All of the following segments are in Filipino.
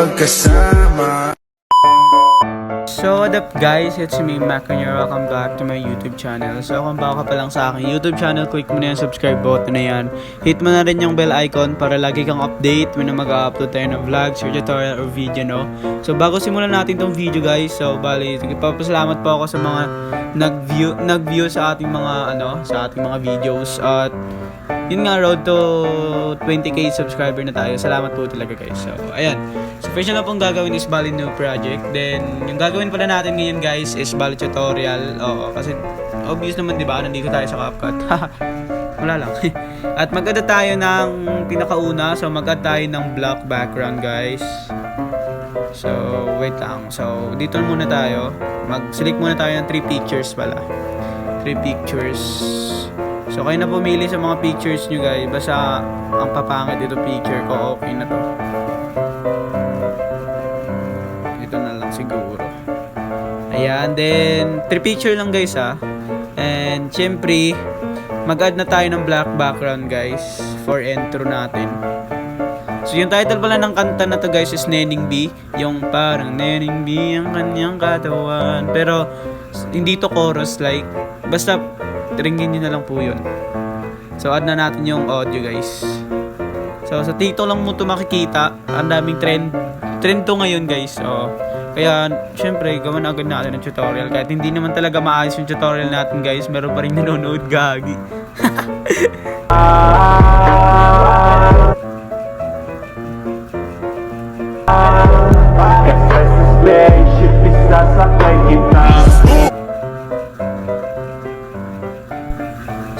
pagkasama. So what up guys, it's me Mac and you're welcome back to my YouTube channel. So kung bago ka pa lang sa aking YouTube channel, click mo na yung subscribe button na yan. Hit mo na rin yung bell icon para lagi kang update when mag-upload tayo ng vlogs or tutorial or video, no? So bago simulan natin tong video guys, so bali, papasalamat po ako sa mga nag-view sa ating mga sa ating mga videos at yun nga, road to 20k subscriber na tayo. Salamat po talaga guys. So ayan. So first na pong gagawin is bali new project. Then yung gagawin pala natin ngayon guys is bali tutorial. Oo, kasi obvious naman 'di ba? Nandito tayo sa CapCut. Wala lang. At mag-add tayo ng pinakauna. So mag-add tayo ng black background guys. So wait lang. So dito muna tayo. Mag-select muna tayo ng 3 pictures pala. 3 pictures. So kayo na pumili sa mga pictures nyo guys. Basta ang papangit ito picture ko, okay na to. Ito na lang siguro. Ayan, then 3 picture lang guys ha. And syempre mag-add na tayo ng black background guys for intro natin. So yung title pala ng kanta na to guys is Nening B. Yung parang Nening B ang kanyang katawan. Pero hindi to chorus like. Basta ringin nyo na lang po yun. So add na natin yung audio guys. So sa TikTok lang mo ito makikita. Ang daming trend to ngayon guys. So kaya syempre gawan agad natin ng tutorial. Kahit hindi naman talaga maayos yung tutorial natin guys, meron pa rin nanonood, gagi.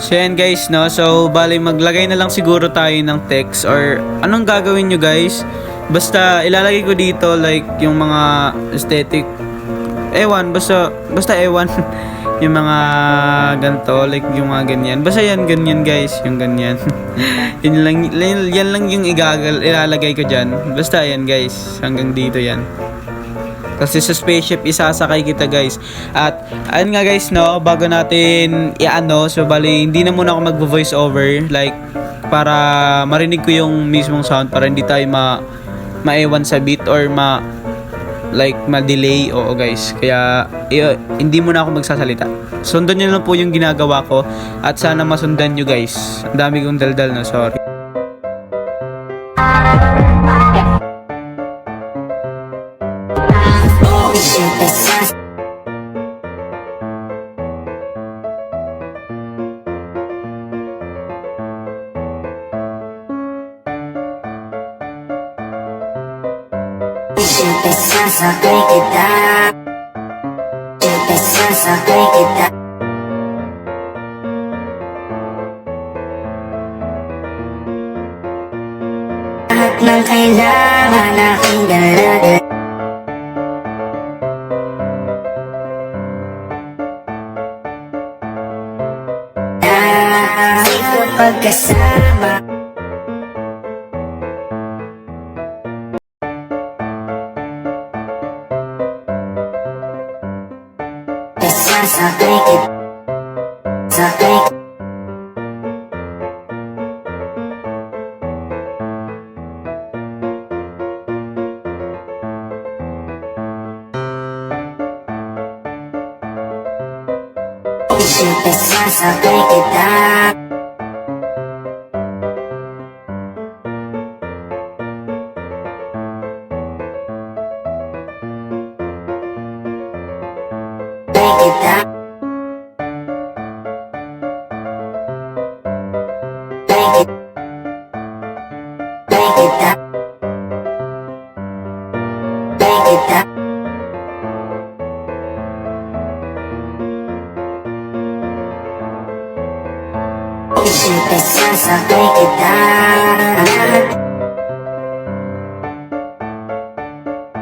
So yan guys, no? So bali maglagay na lang siguro tayo ng text or anong gagawin nyo guys. Basta ilalagay ko dito like yung mga aesthetic. Ewan, basta ewan. Yung mga ganito, like yung mga ganyan. Basta yan, ganyan guys, yung ganyan. yan lang yung ilalagay ko dyan. Basta yan guys, hanggang dito yan. Kasi sa spaceship isasakay kita guys. At ayun nga guys no, bago natin so bali hindi na muna ako magvo-voice over like para marinig ko yung mismong sound para hindi tayo maewan sa beat or ma-delay. Oo guys, kaya hindi muna ako magsasalita. Sundan niyo lang po yung ginagawa ko at sana masundan nyo guys. Ang dami kong daldal na, sorry. Sasakay kita, sasakay kita. Lahat ng kailangan aking dalaga. Ito pagkasama. Sasakay kita, sakay. Siyempre sasakay kita. Kita siyempre sasakay kita.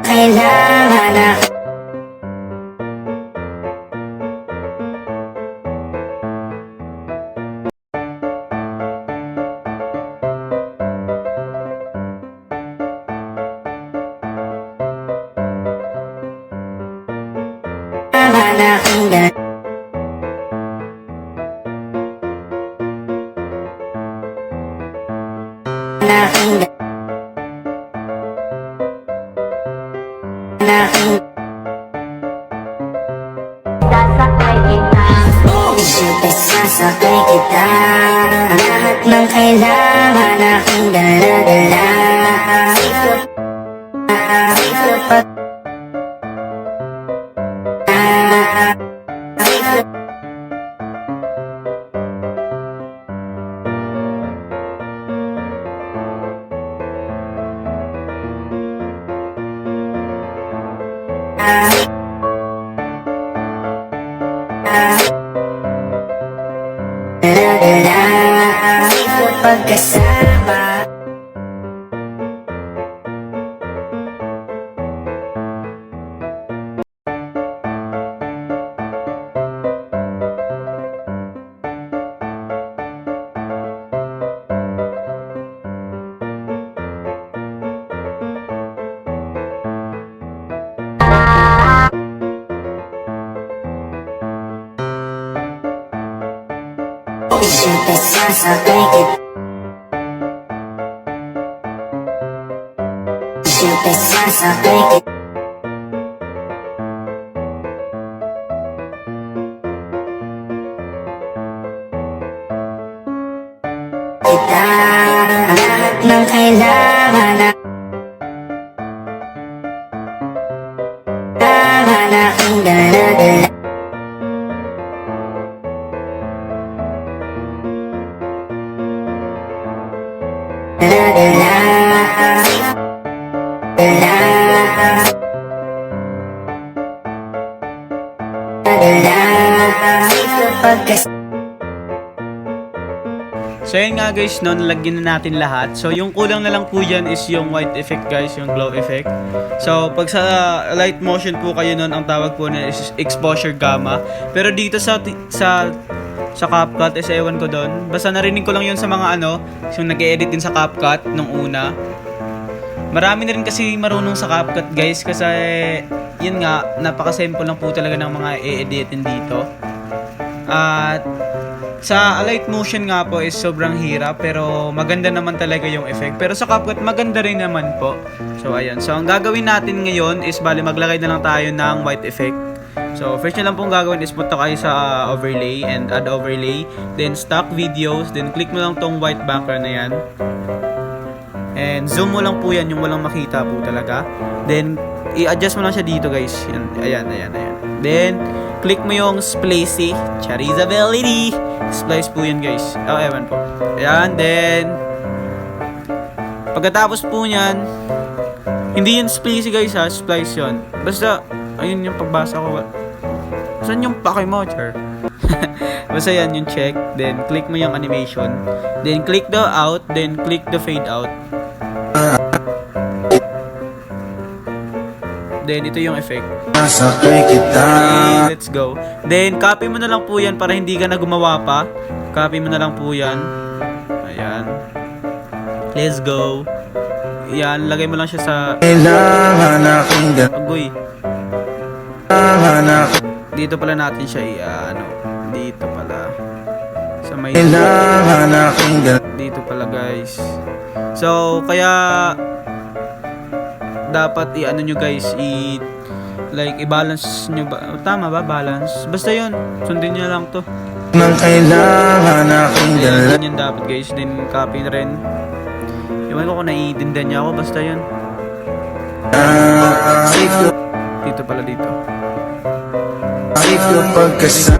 Kailangan na aking dalaga. Isip sasakay kita. Lahat ng kailangan aking dala-dala. Pagkasama. Isip sasakay kita. Isip sasakay kita. Lahat ng kailangan na aking dala-dala. So yun nga guys, no, nalagyan na natin lahat. So yung kulang na lang po dyan is yung white effect guys, yung glow effect. So pag sa light motion po kayo nun, ang tawag po na is exposure gamma. Pero dito sa CapCut, is ewan ko doon. Basta narinig ko lang yun sa mga yung nag-e-edit din sa CapCut nung una. Marami na rin kasi marunong sa CapCut guys, kasi yun nga, napaka-simple lang po talaga ng mga e-editin dito. At sa light motion nga po is sobrang hirap, pero maganda naman talaga yung effect. Pero sa CapCut maganda rin naman po. So ayan, so ang gagawin natin ngayon is bali maglagay na lang tayo ng white effect. So first nyo lang pong gagawin is punta kayo sa overlay and add overlay, then stock videos, then click mo lang tong white background na yan. And zoom mo lang po yan, yung walang makita po talaga. Then i-adjust mo lang siya dito guys. Ayan. Then click mo yung splicey, charizability. Splice po yun guys. Ewan po. Ayan, then pagkatapos po nyan, hindi yun splicey guys ha, splice yun. Basta, ayun yung pagbasa ko. Saan yung pake mo, char? Basta yan yung check. Then click mo yung animation. Then click the out. Then click the fade out. Then ito yung effect. Okay, let's go. Then copy mo na lang po yan para hindi ka na gumawa pa. Copy mo na lang po yan. Ayan. Let's go. Yan, lagay mo lang siya sa agoy. Dito pala natin siya dito pala. Sa may dito pala guys. So kaya dapat nyo guys, i-balance nyo ba? Tama ba? Balance? Basta yun. Sundin nyo lang to. Nang kailangan aking dala. Yan dapat guys. Then copy na rin. Iwan ko kung naiintindihan niya ako. Basta yun. Dito pala dito.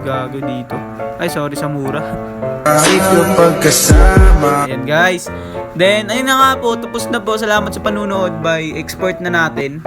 Gago dito. Ay sorry sa mura. Ayan guys. Then ayun na nga po. Tapos na po. Salamat sa panunood. Bye. Export na natin.